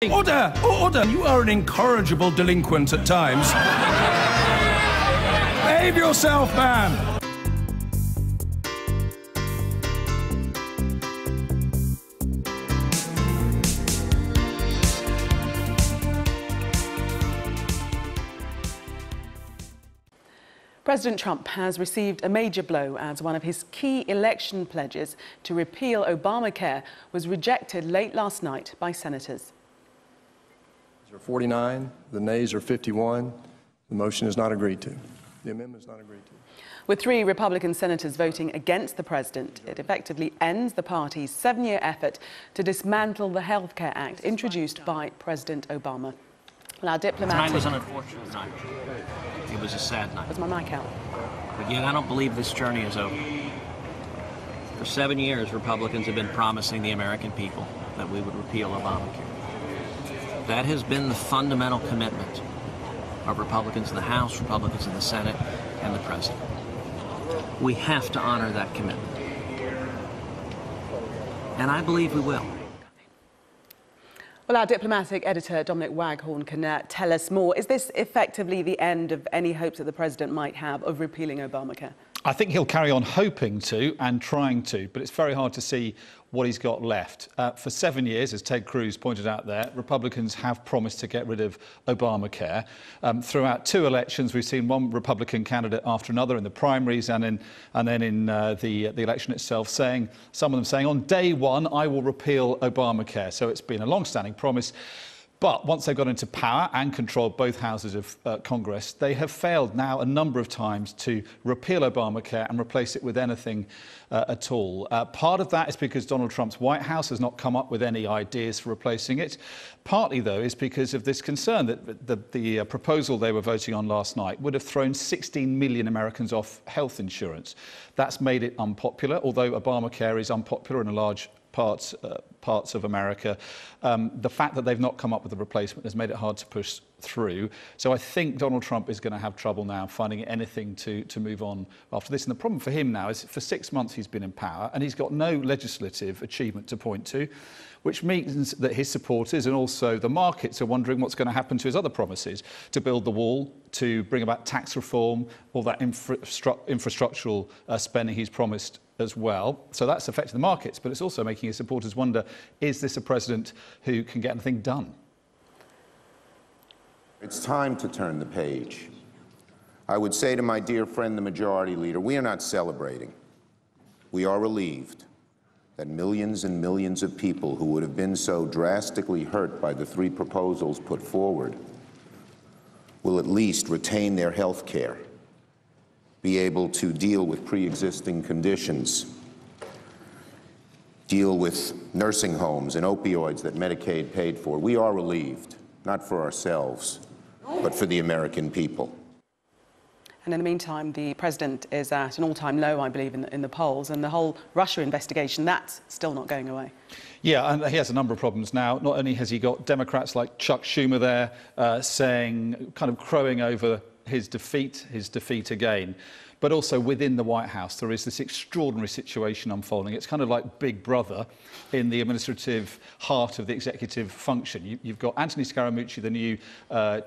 Order! Order! You are an incorrigible delinquent at times. Behave yourself, man! President Trump has received a major blow as one of his key election pledges to repeal Obamacare was rejected late last night by senators. There are 49, the nays are 51. The motion is not agreed to. The amendment is not agreed to. With 3 Republican senators voting against the president, it effectively ends the party's 7-year effort to dismantle the Health Care Act introduced by President Obama. Well, our diplomatic... Tonight was an unfortunate night. It was a sad night. Where's my mic out? But yet I don't believe this journey is over. For 7 years, Republicans have been promising the American people that we would repeal Obamacare. That has been the fundamental commitment of Republicans in the House, Republicans in the Senate, and the President. We have to honor that commitment. And I believe we will. Well, our diplomatic editor, Dominic Waghorn, can tell us more. Is this effectively the end of any hopes that the president might have of repealing Obamacare? I think he'll carry on hoping to and trying to, but it's very hard to see what he's got left. For 7 years, as Ted Cruz pointed out there, Republicans have promised to get rid of Obamacare. Throughout 2 elections, we've seen one Republican candidate after another in the primaries and then in the election itself, some of them saying, on day one, I will repeal Obamacare. So it's been a long-standing promise. But once they've got into power and controlled both houses of Congress, they have failed now a number of times to repeal Obamacare and replace it with anything at all. Part of that is because Donald Trump's White House has not come up with any ideas for replacing it. Partly, though, is because of this concern that the proposal they were voting on last night would have thrown 16 million Americans off health insurance. That's made it unpopular, although Obamacare is unpopular in a large parts of America. The fact that they've not come up with a replacement has made it hard to push through. So I think Donald Trump is going to have trouble now finding anything to move on after this. And the problem for him now is for 6 months he's been in power and he's got no legislative achievement to point to, which means that his supporters and also the markets are wondering what's going to happen to his other promises to build the wall, to bring about tax reform, all that infrastructural spending he's promised as well. So that's affecting the markets, but it's also making his supporters wonder, is this a president who can get anything done? It's time to turn the page. I would say to my dear friend, the Majority Leader, we are not celebrating. We are relieved that millions and millions of people who would have been so drastically hurt by the 3 proposals put forward will at least retain their health care, be able to deal with pre-existing conditions, deal with nursing homes and opioids that Medicaid paid for. We are relieved, not for ourselves, but for the American people. And in the meantime, the president is at an all-time low, I believe, in the polls, and the whole Russia investigation, that's still not going away. Yeah, and he has a number of problems now. Not only has he got Democrats like Chuck Schumer there kind of crowing over his defeat again, but also within the White House there is this extraordinary situation unfolding. It's kind of like Big Brother in the administrative heart of the executive function. You've got Anthony Scaramucci, the new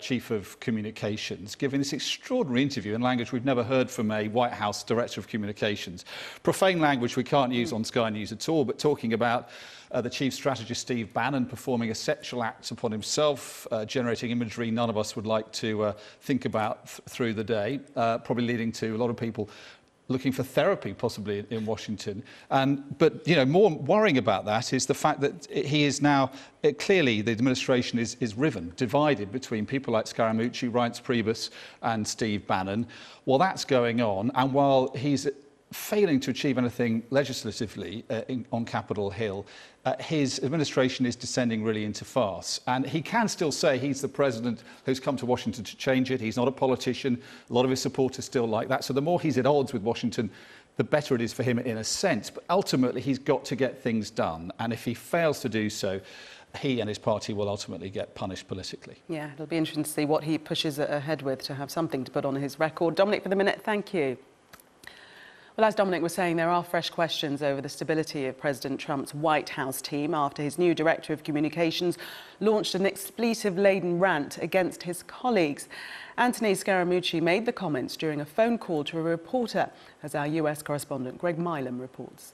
Chief of Communications, giving this extraordinary interview in language we've never heard from a White House Director of Communications. Profane language we can't use on Sky News at all, but talking about the chief strategist, Steve Bannon, performing a sexual act upon himself, generating imagery none of us would like to think about through the day, probably leading to a lot of people looking for therapy, possibly in Washington. But you know, more worrying about that is the fact that he is now, clearly the administration is riven, divided between people like Scaramucci, Reince Priebus and Steve Bannon. While that's going on, and while he's failing to achieve anything legislatively on Capitol Hill, his administration is descending really into farce. And he can still say he's the president who's come to Washington to change it. He's not a politician. A lot of his supporters still like that. So the more he's at odds with Washington, the better it is for him in a sense. But ultimately, he's got to get things done. And if he fails to do so, he and his party will ultimately get punished politically. Yeah, it'll be interesting to see what he pushes ahead with to have something to put on his record. Dominic, for the minute, thank you. Well, as Dominic was saying, there are fresh questions over the stability of President Trump's White House team after his new director of communications launched an expletive-laden rant against his colleagues. Anthony Scaramucci made the comments during a phone call to a reporter, as our US correspondent Greg Milam reports.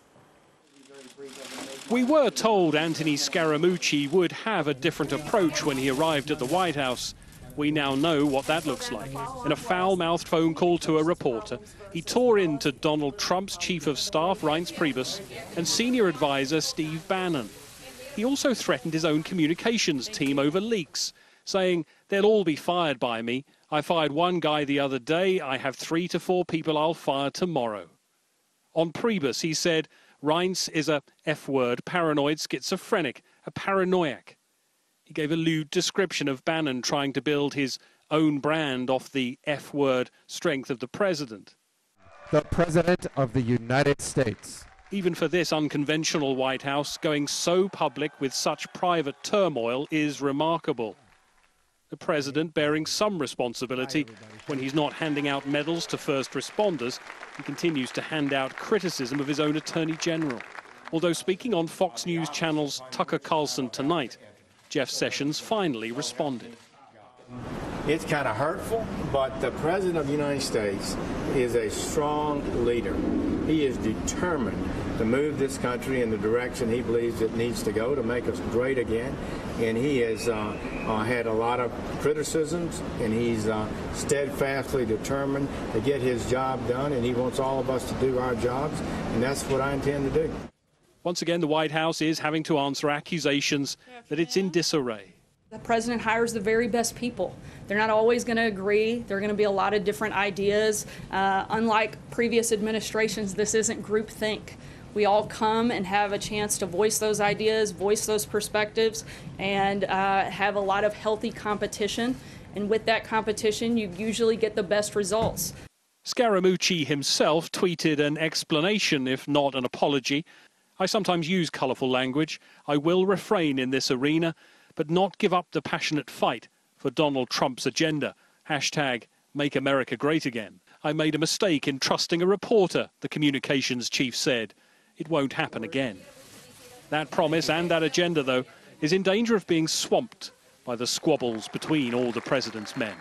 We were told Anthony Scaramucci would have a different approach when he arrived at the White House. We now know what that looks like. In a foul-mouthed phone call to a reporter, he tore into Donald Trump's chief of staff, Reince Priebus, and senior advisor, Steve Bannon. He also threatened his own communications team over leaks, saying, "They'll all be fired by me. I fired one guy the other day. I have 3 to 4 people I'll fire tomorrow." On Priebus, he said, Reince is a F-word, paranoid schizophrenic, a paranoiac. He gave a lewd description of Bannon trying to build his own brand off the F-word strength of the president. The President of the United States. Even for this unconventional White House, going so public with such private turmoil is remarkable. The president bearing some responsibility when he's not handing out medals to first responders, he continues to hand out criticism of his own attorney general. Although speaking on Fox News Channel's Tucker Carlson Tonight, Jeff Sessions finally responded. It's kind of hurtful, but the President of the United States is a strong leader. He is determined to move this country in the direction he believes it needs to go to make us great again. And he has had a lot of criticisms, and he's steadfastly determined to get his job done, and he wants all of us to do our jobs, and that's what I intend to do. Once again, the White House is having to answer accusations that it's in disarray. The president hires the very best people. They're not always going to agree. There are going to be a lot of different ideas. Unlike previous administrations, this isn't groupthink. We all come and have a chance to voice those ideas, voice those perspectives, and have a lot of healthy competition. And with that competition, you usually get the best results. Scaramucci himself tweeted an explanation, if not an apology. I sometimes use colourful language. I will refrain in this arena, but not give up the passionate fight for Donald Trump's agenda. Hashtag Make America Great Again. I made a mistake in trusting a reporter, the communications chief said. It won't happen again. That promise and that agenda, though, is in danger of being swamped by the squabbles between all the president's men.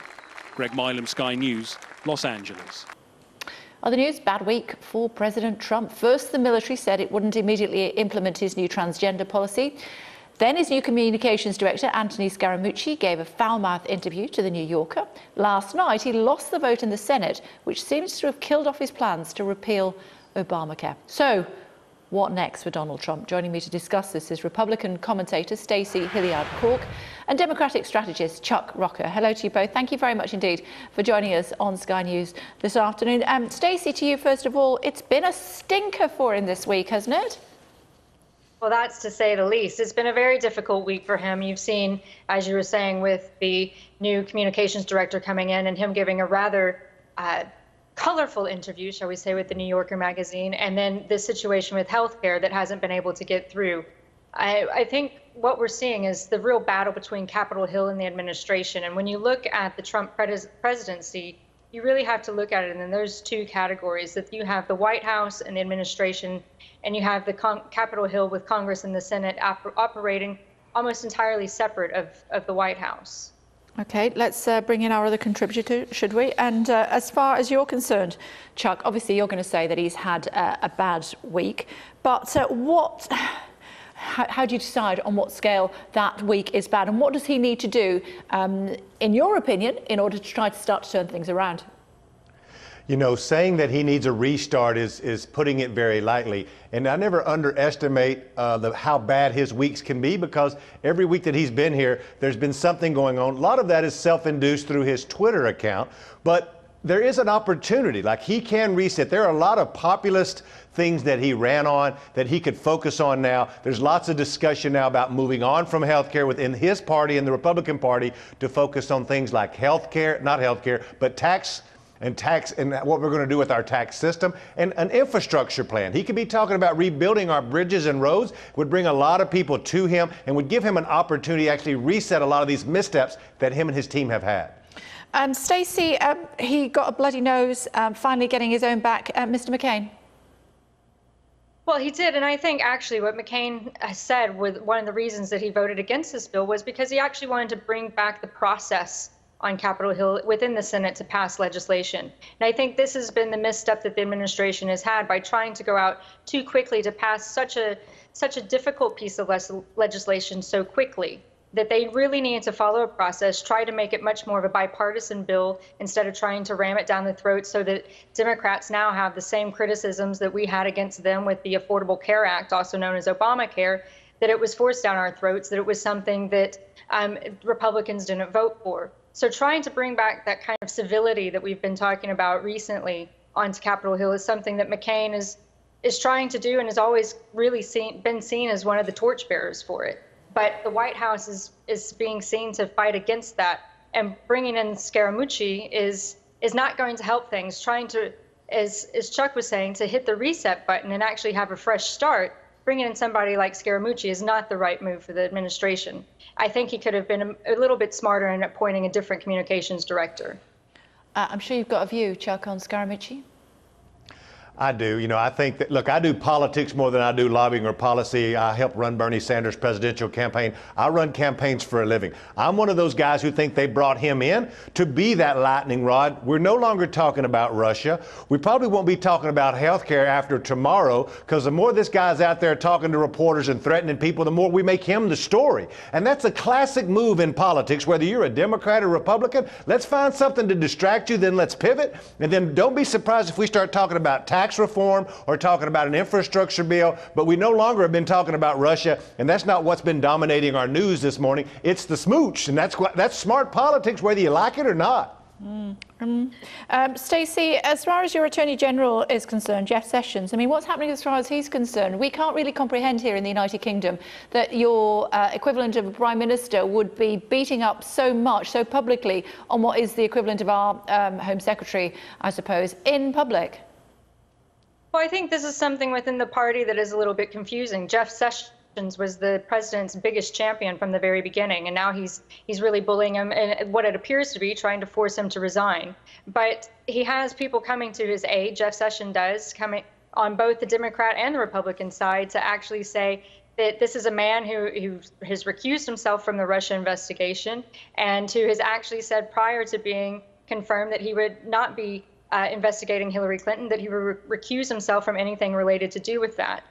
Greg Milam, Sky News, Los Angeles. Other news, bad week for President Trump. First, the military said it wouldn't immediately implement his new transgender policy. Then his new communications director, Anthony Scaramucci, gave a foul-mouthed interview to The New Yorker. Last night, he lost the vote in the Senate, which seems to have killed off his plans to repeal Obamacare. So, what next for Donald Trump? Joining me to discuss this is Republican commentator Stacey Hilliard-Cork and Democratic strategist Chuck Rocker. Hello to you both. Thank you very much indeed for joining us on Sky News this afternoon. Stacey, to you first of all, it's been a stinker for him this week, hasn't it? Well, that's to say the least. It's been a very difficult week for him. You've seen, as you were saying, with the new communications director coming in and him giving a rather colorful interview, shall we say, with the New Yorker magazine, and then the situation with healthcare that hasn't been able to get through. I think what we're seeing is the real battle between Capitol Hill and the administration. And when you look at the Trump presidency, you really have to look at it in those two categories, that you have the White House and the administration, and you have the Capitol Hill with Congress and the Senate operating almost entirely separate of the White House. OK, let's bring in our other contributor, should we? And as far as you're concerned, Chuck, obviously you're going to say that he's had a bad week, but how do you decide on what scale that week is bad, and what does he need to do, in your opinion, in order to try to start to turn things around? You know, saying that he needs a restart is putting it very lightly. And I never underestimate how bad his weeks can be, because every week that he's been here, there's been something going on. A lot of that is self-induced through his Twitter account. But there is an opportunity, like he can reset. There are a lot of populist things that he ran on that he could focus on now. There's lots of discussion now about moving on from health care within his party and the Republican Party to focus on things like health care, not health care, but tax and what we're going to do with our tax system and an infrastructure plan. He could be talking about rebuilding our bridges and roads, would bring a lot of people to him and would give him an opportunity to actually reset a lot of these missteps that him and his team have had. Stacey, he got a bloody nose, finally getting his own back. Mr. McCain. Well, he did, and I think actually what McCain said with one of the reasons that he voted against this bill was because he actually wanted to bring back the process on Capitol Hill within the Senate to pass legislation. And I think this has been the misstep that the administration has had by trying to go out too quickly to pass such a difficult piece of legislation so quickly, that they really need to follow a process, try to make it much more of a bipartisan bill instead of trying to ram it down the throat, so that Democrats now have the same criticisms that we had against them with the Affordable Care Act, also known as Obamacare, that it was forced down our throats, that it was something that Republicans didn't vote for. So trying to bring back that kind of civility that we've been talking about recently onto Capitol Hill is something that McCain is trying to do and has always really been seen as one of the torchbearers for it. But the White House is being seen to fight against that, and bringing in Scaramucci is not going to help things. Trying to, as Chuck was saying, to hit the reset button and actually have a fresh start, bringing in somebody like Scaramucci is not the right move for the administration. I think he could have been a little bit smarter in appointing a different communications director. I'm sure you've got a view, Chuck, on Scaramucci. I do. You know, I think that, look, I do politics more than I do lobbying or policy. I helped run Bernie Sanders' presidential campaign. I run campaigns for a living. I'm one of those guys who think they brought him in to be that lightning rod. We're no longer talking about Russia. We probably won't be talking about health care after tomorrow, because the more this guy's out there talking to reporters and threatening people, the more we make him the story. And that's a classic move in politics, whether you're a Democrat or Republican. Let's find something to distract you, then let's pivot. And then don't be surprised if we start talking about tax reform or talking about an infrastructure bill, but we no longer have been talking about Russia, and that's not what's been dominating our news this morning. It's the smooch, and that's smart politics, whether you like it or not. Stacey, as far as your Attorney General is concerned, Jeff Sessions, I mean, what's happening as far as he's concerned? We can't really comprehend here in the United Kingdom that your equivalent of a Prime Minister would be beating up so much, so publicly, on what is the equivalent of our Home Secretary, I suppose, in public. Well, I think this is something within the party that is a little bit confusing. Jeff Sessions was the president's biggest champion from the very beginning, and now he's really bullying him and what it appears to be trying to force him to resign. But he has people coming to his aid, Jeff Sessions does, coming on both the Democrat and the Republican side, to actually say that this is a man who has recused himself from the Russia investigation, and who has actually said prior to being confirmed that he would not be investigating Hillary Clinton, that he would recuse himself from anything related to do with that.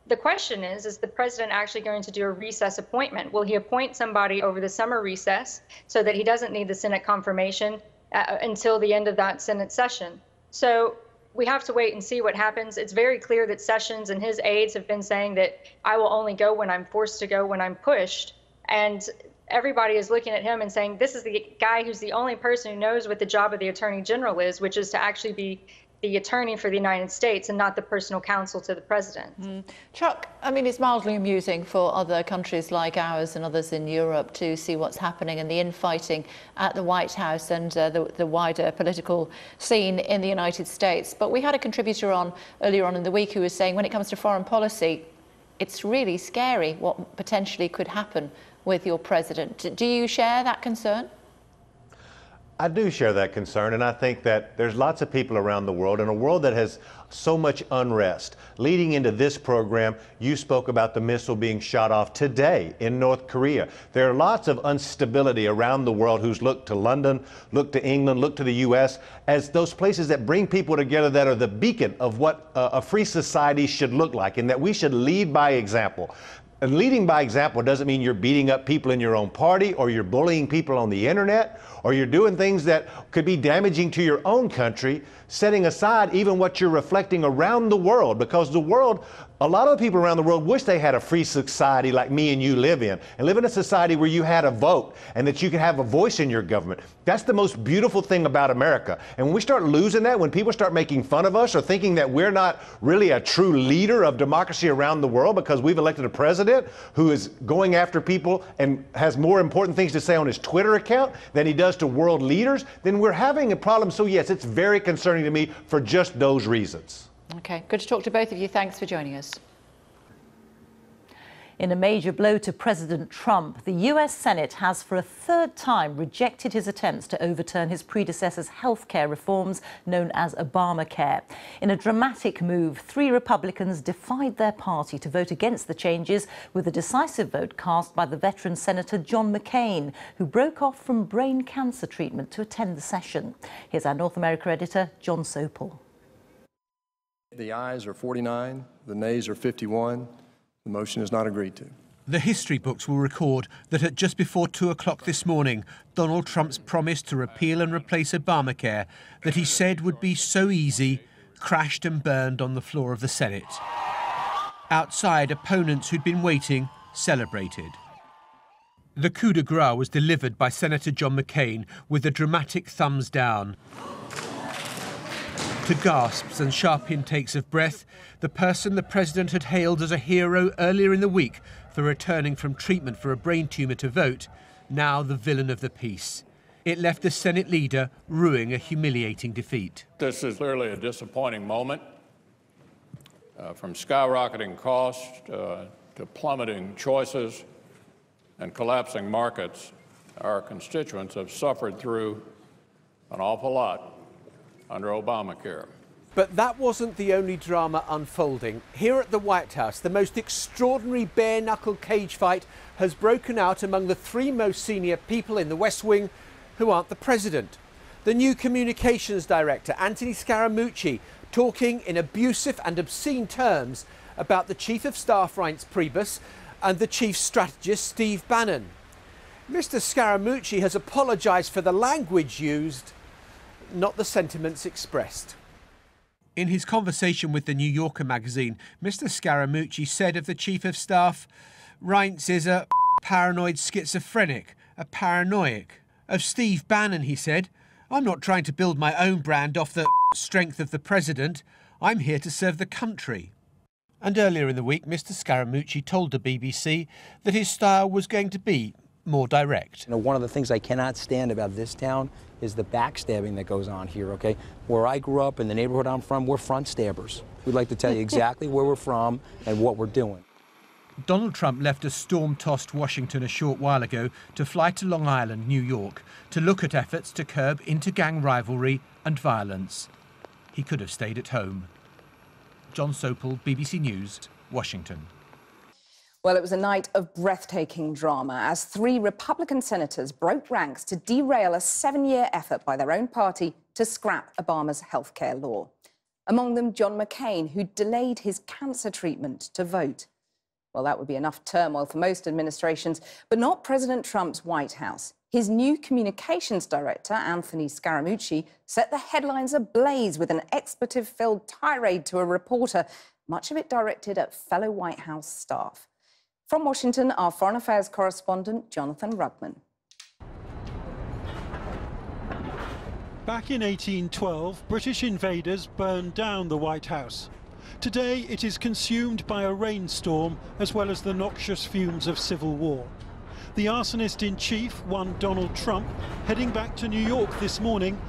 The question is the president actually going to do a recess appointment? Will he appoint somebody over the summer recess so that he doesn't need the Senate confirmation until the end of that Senate session? So we have to wait and see what happens. It's very clear that Sessions and his aides have been saying that I will only go when I'm forced to go, when I'm pushed. And everybody is looking at him and saying, this is the guy who's the only person who knows what the job of the Attorney General is, which is to actually be the attorney for the United States and not the personal counsel to the president. Chuck, I mean, it's mildly amusing for other countries like ours and others in Europe to see what's happening and the infighting at the White House and the wider political scene in the United States. But we had a contributor on earlier on in the week who was saying when it comes to foreign policy, it's really scary what potentially could happen with your president. Do you share that concern? I do share that concern, and I think that there's lots of people around the world, in a world that has so much unrest. Leading into this program, you spoke about the missile being shot off today in North Korea. There are lots of instability around the world who's looked to London, looked to England, looked to the U.S. as those places that bring people together, that are the beacon of what a free society should look like, and that we should lead by example. And leading by example doesn't mean you're beating up people in your own party, or you're bullying people on the internet, or you're doing things that could be damaging to your own country, setting aside even what you're reflecting around the world, because the world, a lot of people around the world wish they had a free society like me and you live in, and live in a society where you had a vote and that you could have a voice in your government. That's the most beautiful thing about America. And when we start losing that, when people start making fun of us or thinking that we're not really a true leader of democracy around the world because we've elected a president who is going after people and has more important things to say on his Twitter account than he does to world leaders, then we're having a problem. So yes, it's very concerning to me for just those reasons. Okay, good to talk to both of you. Thanks for joining us. In a major blow to President Trump, the US Senate has for a third time rejected his attempts to overturn his predecessor's health care reforms known as Obamacare. In a dramatic move, 3 Republicans defied their party to vote against the changes, with a decisive vote cast by the veteran Senator John McCain, who broke off from brain cancer treatment to attend the session. Here's our North America editor, John Sopel. The ayes are 49, the nays are 51. The motion is not agreed to. The history books will record that at just before 2 o'clock this morning, Donald Trump's promise to repeal and replace Obamacare, that he said would be so easy, crashed and burned on the floor of the Senate. Outside, opponents who'd been waiting celebrated. The coup de grace was delivered by Senator John McCain with a dramatic thumbs down. To gasps and sharp intakes of breath, the person the president had hailed as a hero earlier in the week for returning from treatment for a brain tumour to vote, now the villain of the piece. It left the Senate leader rueing a humiliating defeat. This is clearly a disappointing moment. From skyrocketing costs to plummeting choices and collapsing markets, our constituents have suffered through an awful lot under Obamacare. But that wasn't the only drama unfolding. Here at the White House, the most extraordinary bare-knuckle cage fight has broken out among the 3 most senior people in the West Wing who aren't the president. The new communications director, Anthony Scaramucci, talking in abusive and obscene terms about the Chief of Staff, Reince Priebus, and the Chief Strategist, Steve Bannon. Mr. Scaramucci has apologised for the language used, not the sentiments expressed. In his conversation with the New Yorker magazine, Mr. Scaramucci said of the Chief of Staff, Reince is a paranoid schizophrenic, a paranoiac. Of Steve Bannon, he said, I'm not trying to build my own brand off the strength of the president. I'm here to serve the country. And earlier in the week, Mr. Scaramucci told the BBC that his style was going to be more direct. You know, one of the things I cannot stand about this town is the backstabbing that goes on here, okay? Where I grew up, in the neighborhood I'm from, we're front stabbers. We'd like to tell you exactly where we're from and what we're doing. Donald Trump left a storm-tossed Washington a short while ago to fly to Long Island, New York, to look at efforts to curb inter-gang rivalry and violence. He could have stayed at home. John Sopel, BBC News, Washington. Well, it was a night of breathtaking drama as 3 Republican senators broke ranks to derail a 7-year effort by their own party to scrap Obama's health care law. Among them, John McCain, who delayed his cancer treatment to vote. Well, that would be enough turmoil for most administrations, but not President Trump's White House. His new communications director, Anthony Scaramucci, set the headlines ablaze with an expletive-filled tirade to a reporter, much of it directed at fellow White House staff. From Washington, our Foreign Affairs correspondent, Jonathan Rugman. Back in 1812, British invaders burned down the White House. Today, it is consumed by a rainstorm, as well as the noxious fumes of civil war. The arsonist-in-chief, one Donald Trump, heading back to New York this morning,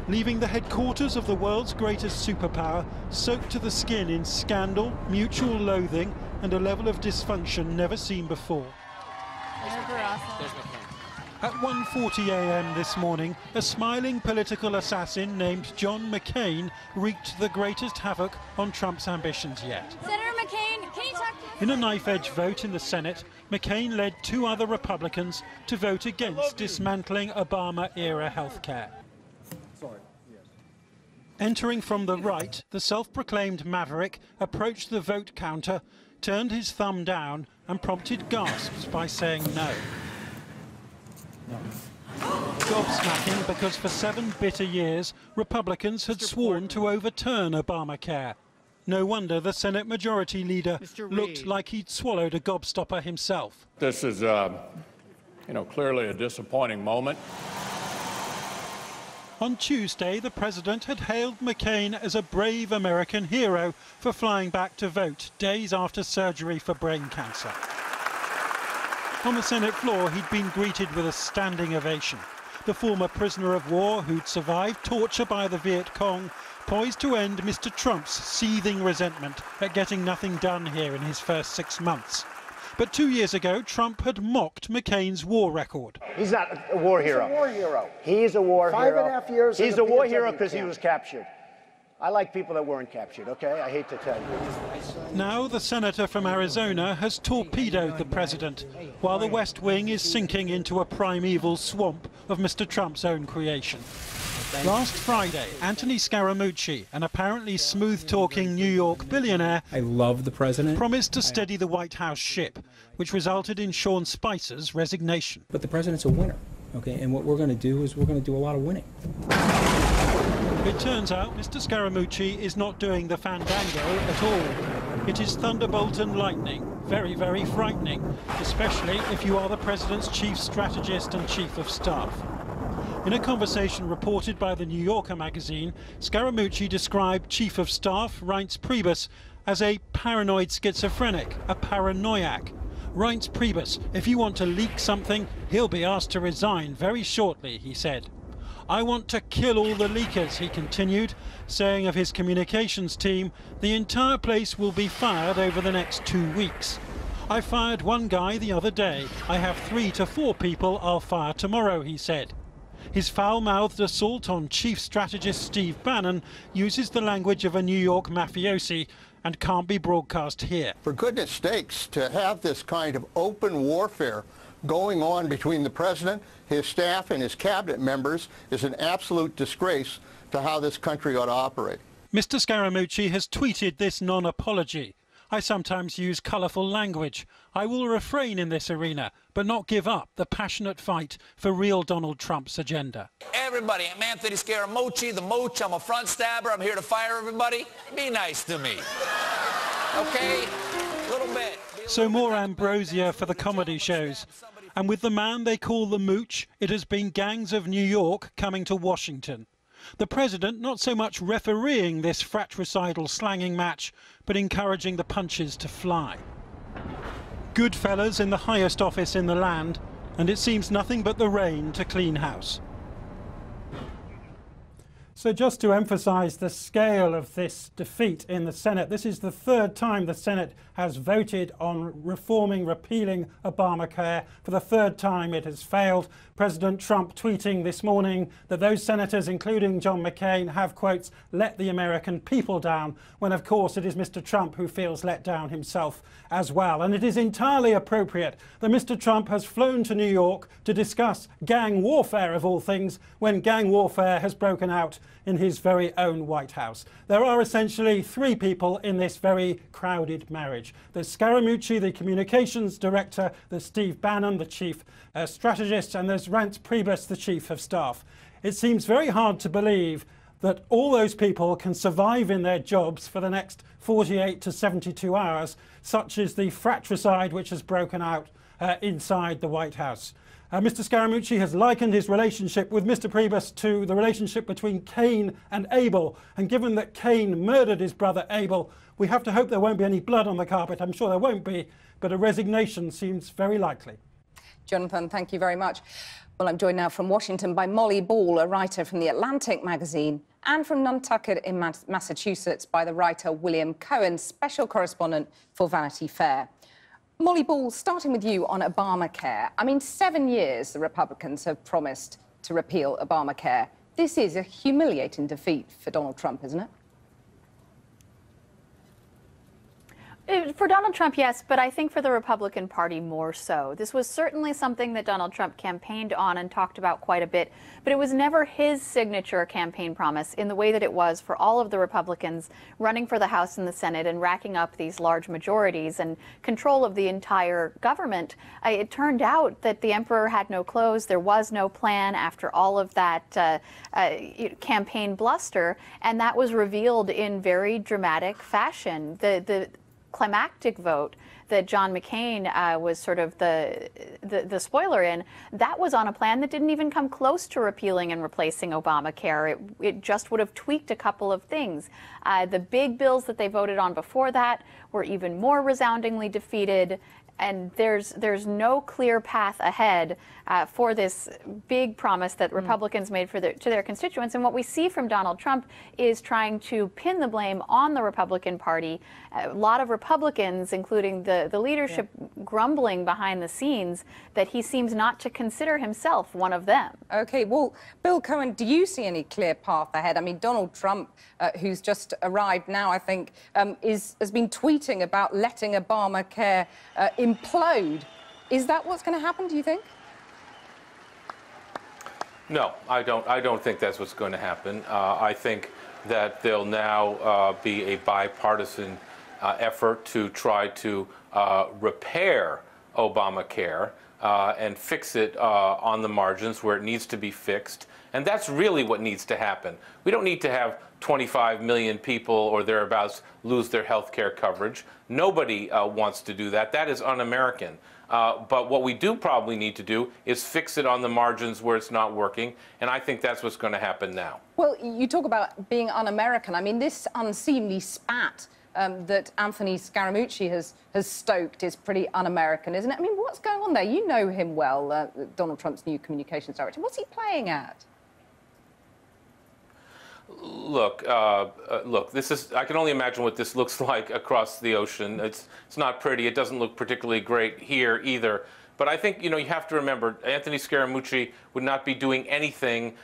leaving the headquarters of the world's greatest superpower soaked to the skin in scandal, mutual loathing, and a level of dysfunction never seen before. At 1:40 a.m. this morning, a smiling political assassin named John McCain wreaked the greatest havoc on Trump's ambitions yet. Senator McCain, can you talk to... In a knife-edge vote in the Senate, McCain led 2 other Republicans to vote against dismantling Obama-era health care. Entering from the right, the self-proclaimed maverick approached the vote counter, turned his thumb down and prompted gasps by saying no. Gobsmacking because for 7 bitter years, Republicans had sworn to overturn Obamacare. No wonder the Senate Majority Leader looked like he'd swallowed a gobstopper himself. This is, clearly a disappointing moment. On Tuesday, the president had hailed McCain as a brave American hero for flying back to vote days after surgery for brain cancer. On the Senate floor, he'd been greeted with a standing ovation. The former prisoner of war who'd survived torture by the Viet Cong, poised to end Mr. Trump's seething resentment at getting nothing done here in his first 6 months. But 2 years ago, Trump had mocked McCain's war record. He's not a war hero. He's a war hero. He's a war hero. 5.5 years. He's a war hero because he was captured. I like people that weren't captured, okay? I hate to tell you. Now the senator from Arizona has torpedoed the president, while the West Wing is sinking into a primeval swamp of Mr. Trump's own creation. Last Friday, Anthony Scaramucci, an apparently smooth-talking New York billionaire, I love the president, promised to steady the White House ship, which resulted in Sean Spicer's resignation. but the president's a winner, okay? And what we're going to do is we're going to do a lot of winning. It turns out Mr. Scaramucci is not doing the fandango at all. It is thunderbolt and lightning, very, very frightening, especially if you are the president's chief strategist and chief of staff. In a conversation reported by the New Yorker magazine, Scaramucci described Chief of Staff Reince Priebus as a paranoid schizophrenic, a paranoiac. Reince Priebus, if you want to leak something, he'll be asked to resign very shortly, he said. I want to kill all the leakers, he continued, saying of his communications team, the entire place will be fired over the next 2 weeks. I fired one guy the other day. I have 3 to 4 people I'll fire tomorrow, he said. His foul-mouthed assault on chief strategist Steve Bannon uses the language of a New York mafiosi and can't be broadcast here. For goodness sakes, to have this kind of open warfare going on between the president, his staff, and his cabinet members is an absolute disgrace to how this country ought to operate. Mr. Scaramucci has tweeted this non-apology. I sometimes use colourful language. I will refrain in this arena, but not give up the passionate fight for real Donald Trump's agenda. Everybody, I'm Anthony Scaramucci, the mooch. I'm a front stabber. I'm here to fire everybody. Be nice to me. Okay? A little bit. So more ambrosia for the comedy shows. And with the man they call the mooch, it has been gangs of New York coming to Washington. The president not so much refereeing this fratricidal slanging match, but encouraging the punches to fly. Good fellas in the highest office in the land, and it seems nothing but the rain to clean house. So just to emphasise the scale of this defeat in the Senate, this is the 3rd time the Senate has voted on reforming, repealing Obamacare. For the 3rd time it has failed. President Trump tweeting this morning that those senators, including John McCain, have, quotes, let the American people down, when of course it is Mr. Trump who feels let down himself as well. And it is entirely appropriate that Mr. Trump has flown to New York to discuss gang warfare, of all things, when gang warfare has broken out in his very own White House. There are essentially 3 people in this very crowded marriage. There's Scaramucci, the communications director, there's Steve Bannon, the chief strategist, and there's Reince Priebus, the chief of staff. It seems very hard to believe that all those people can survive in their jobs for the next 48 to 72 hours, such as the fratricide which has broken out inside the White House. Mr. Scaramucci has likened his relationship with Mr. Priebus to the relationship between Cain and Abel. And given that Cain murdered his brother Abel, we have to hope there won't be any blood on the carpet. I'm sure there won't be, but a resignation seems very likely. Jonathan, thank you very much. Well, I'm joined now from Washington by Molly Ball, a writer from The Atlantic magazine, and from Nantucket in Massachusetts by the writer William Cohen, special correspondent for Vanity Fair. Molly Ball, starting with you on Obamacare. I mean, 7 years the Republicans have promised to repeal Obamacare. This is a humiliating defeat for Donald Trump, isn't it? For Donald Trump, yes, but I think for the Republican Party more so. This was certainly something that Donald Trump campaigned on and talked about quite a bit, but it was never his signature campaign promise in the way that it was for all of the Republicans running for the House and the Senate and racking up these large majorities and control of the entire government. It turned out that the emperor had no clothes. There was no plan after all of that campaign bluster, and that was revealed in very dramatic fashion. The climactic vote that John McCain was sort of the spoiler in, that was on a plan that didn't even come close to repealing and replacing Obamacare. It just would have tweaked a couple of things. The big bills that they voted on before that were even more resoundingly defeated. And there's no clear path ahead for this big promise that Republicans made to their constituents. And what we see from Donald Trump is trying to pin the blame on the Republican Party. A lot of Republicans, including the leadership, grumbling behind the scenes that he seems not to consider himself one of them. Okay, well, Bill Cohen, do you see any clear path ahead? I mean, Donald Trump, who's just arrived now, I think, has been tweeting about letting Obamacare implode. Is that what's going to happen, do you think? No, I don't think that's what's going to happen. I think that there'll now be a bipartisan effort to try to repair Obamacare and fix it on the margins where it needs to be fixed. And that's really what needs to happen. We don't need to have 25 million people or thereabouts lose their health care coverage. Nobody wants to do that. That is un-American. But what we do probably need to do is fix it on the margins where it's not working, and I think that's what's going to happen now. Well, you talk about being un-American. I mean, this unseemly spat that Anthony Scaramucci has stoked is pretty un-American, isn't it? I mean, what's going on there? You know him well, Donald Trump's new communications director. What's he playing at? Look, this is, I can only imagine what this looks like across the ocean. It's not pretty. It doesn't look particularly great here either. But I think, you have to remember, Anthony Scaramucci would not be doing anything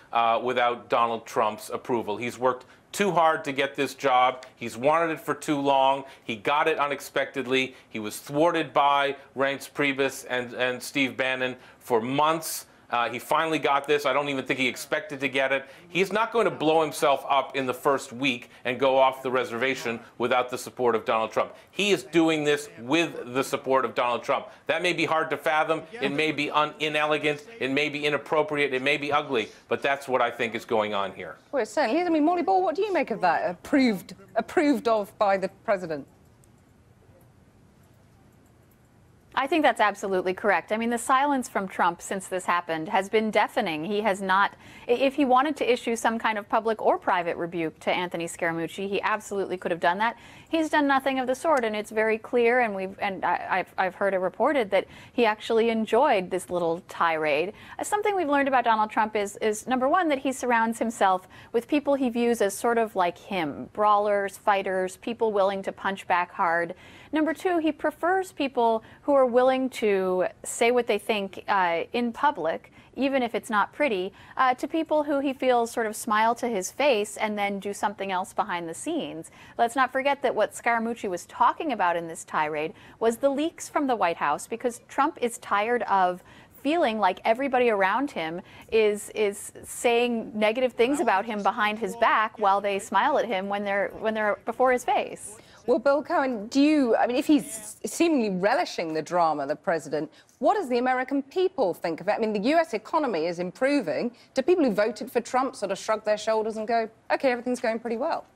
without Donald Trump's approval. He's worked too hard to get this job. He's wanted it for too long. He got it unexpectedly. He was thwarted by Reince Priebus and Steve Bannon for months. He finally got this. I don't even think he expected to get it. He's not going to blow himself up in the first week and go off the reservation without the support of Donald Trump. He is doing this with the support of Donald Trump. That may be hard to fathom. It may be inelegant. It may be inappropriate. It may be ugly. But that's what I think is going on here. Well, it certainly is. I mean, Molly Ball, what do you make of that? Approved of by the president? I think that's absolutely correct. I mean, the silence from Trump since this happened has been deafening. He has not, if he wanted to issue some kind of public or private rebuke to Anthony Scaramucci, he absolutely could have done that. He's done nothing of the sort, and it's very clear, and I've heard it reported that he actually enjoyed this little tirade. Something we've learned about Donald Trump is number one, that he surrounds himself with people he views as sort of like him, brawlers, fighters, people willing to punch back hard. Number two, he prefers people who are willing to say what they think in public, even if it's not pretty, to people who he feels sort of smile to his face and then do something else behind the scenes. Let's not forget that what Scaramucci was talking about in this tirade was the leaks from the White House, because Trump is tired of feeling like everybody around him is saying negative things about him behind his back while they smile at him when they're before his face. Well, Bill Cohen, I mean, if he's seemingly relishing the drama, the president, what does the American people think of it? I mean, the U.S. economy is improving. Do people who voted for Trump sort of shrug their shoulders and go, OK, everything's going pretty well?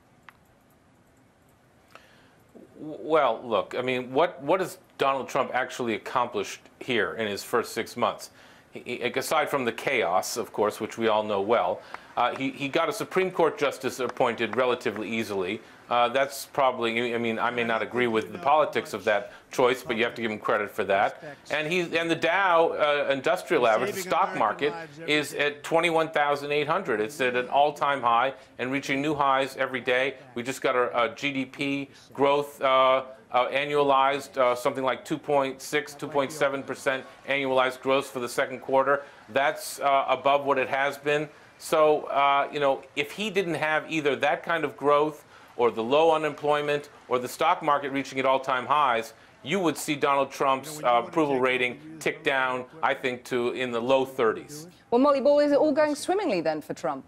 Well, look, I mean, what has Donald Trump actually accomplished here in his first 6 months? Aside from the chaos, of course, which we all know well, he got a Supreme Court justice appointed relatively easily. That's probably, I mean, I may not agree with the politics of that choice, but you have to give him credit for that. And the Dow Industrial Average, the stock market, is at 21,800. It's at an all-time high and reaching new highs every day. We just got a GDP growth annualized, something like 2.6, 2.7% annualized growth for the second quarter. That's above what it has been. So, if he didn't have either that kind of growth or the low unemployment or the stock market reaching at all-time highs, you would see Donald Trump's approval rating tick down, I think, to in the low 30s. Well, Molly Ball, is it all going swimmingly then for Trump?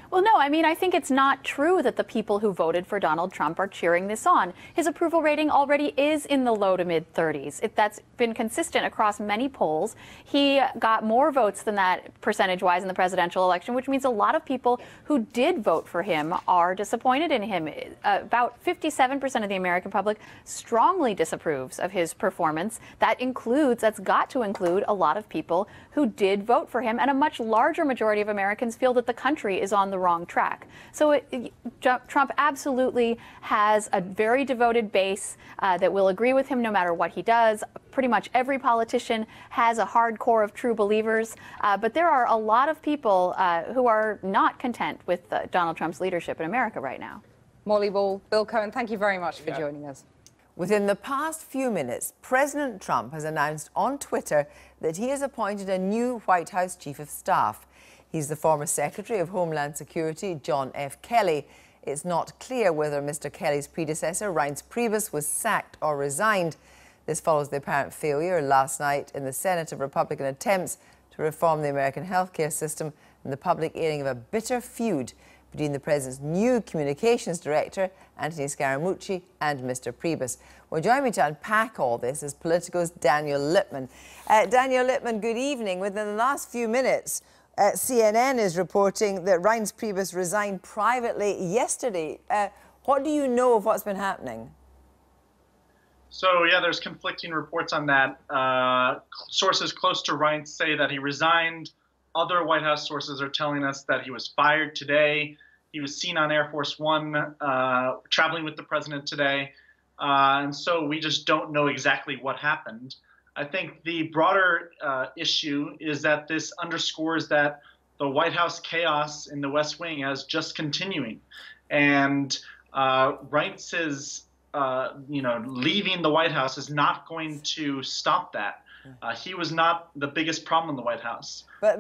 Well, no, I mean, I think it's not true that the people who voted for Donald Trump are cheering this on. His approval rating already is in the low to mid 30s. That's been consistent across many polls. He got more votes than that percentage-wise in the presidential election, which means a lot of people who did vote for him are disappointed in him. About 57% of the American public strongly disapproves of his performance. That's got to include a lot of people who did vote for him, and a much larger majority of Americans feel that the country is on the wrong track. So Trump absolutely has a very devoted base that will agree with him no matter what he does. Pretty much every politician has a hardcore of true believers, but there are a lot of people who are not content with Donald Trump's leadership in America right now. Molly Ball, Bill Cohen, thank you very much for joining us. Within the past few minutes, President Trump has announced on Twitter that he has appointed a new White House Chief of Staff. He's the former Secretary of Homeland Security, John F. Kelly. It's not clear whether Mr. Kelly's predecessor, Reince Priebus, was sacked or resigned. This follows the apparent failure last night in the Senate of Republican attempts to reform the American healthcare system and the public airing of a bitter feud between the president's new communications director, Anthony Scaramucci, and Mr. Priebus. Well, joining me to unpack all this is Politico's Daniel Lippman. Daniel Lippman, good evening. Within the last few minutes, CNN is reporting that Reince Priebus resigned privately yesterday. What do you know of what's been happening? So, yeah, there's conflicting reports on that. Sources close to Reince say that he resigned. Other White House sources are telling us that he was fired today. He was seen on Air Force One traveling with the president today. And so we just don't know exactly what happened. I think the broader issue is that this underscores that the White House chaos in the West Wing is just continuing. And Reince's leaving the White House is not going to stop that. He was not the biggest problem in the White House. But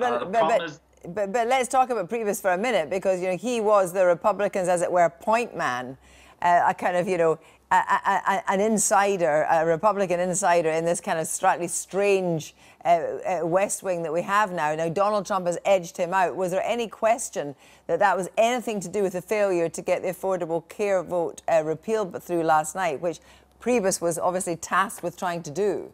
let's talk about Priebus for a minute, because he was the Republicans, as it were, point man, a kind of an insider, a Republican insider in this kind of slightly strange West Wing that we have now. Now Donald Trump has edged him out. Was there any question that that was anything to do with the failure to get the Affordable Care vote repealed through last night, which Priebus was obviously tasked with trying to do?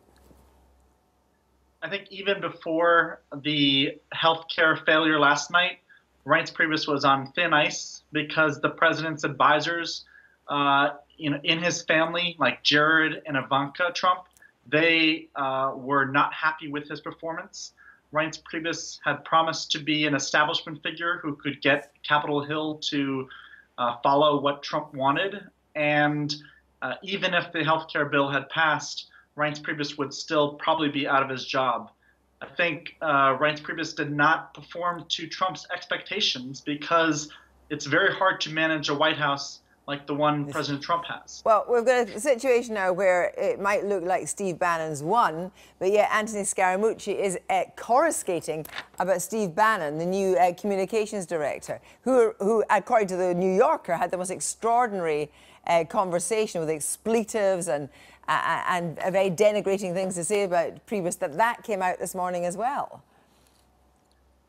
I think even before the healthcare failure last night, Reince Priebus was on thin ice because the president's advisors, in his family, like Jared and Ivanka Trump, they were not happy with his performance. Reince Priebus had promised to be an establishment figure who could get Capitol Hill to follow what Trump wanted. And even if the healthcare bill had passed, Reince Priebus would still probably be out of his job. I think Reince Priebus did not perform to Trump's expectations because it's very hard to manage a White House like the one President Trump has. Well, we've got a situation now where it might look like Steve Bannon's won, but yet Anthony Scaramucci is coruscating about Steve Bannon, the new communications director, who, according to the New Yorker, had the most extraordinary conversation with expletives and very denigrating things to say about Priebus, that came out this morning as well.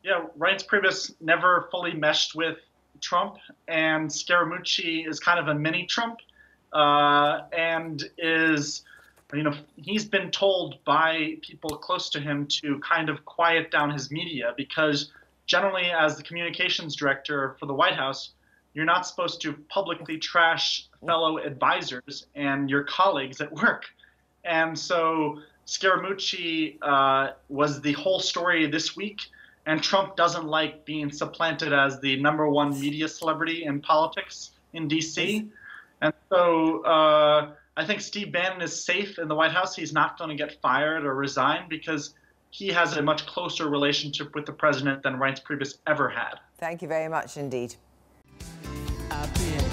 Yeah, Reince Priebus never fully meshed with Trump, and Scaramucci is kind of a mini Trump, and is, he's been told by people close to him to kind of quiet down his media, because generally as the communications director for the White House, you're not supposed to publicly trash fellow advisors and your colleagues at work. And so Scaramucci was the whole story this week, and Trump doesn't like being supplanted as the #1 media celebrity in politics in D.C. And so I think Steve Bannon is safe in the White House. He's not going to get fired or resign because he has a much closer relationship with the president than Reince Priebus ever had. Thank you very much indeed. I've been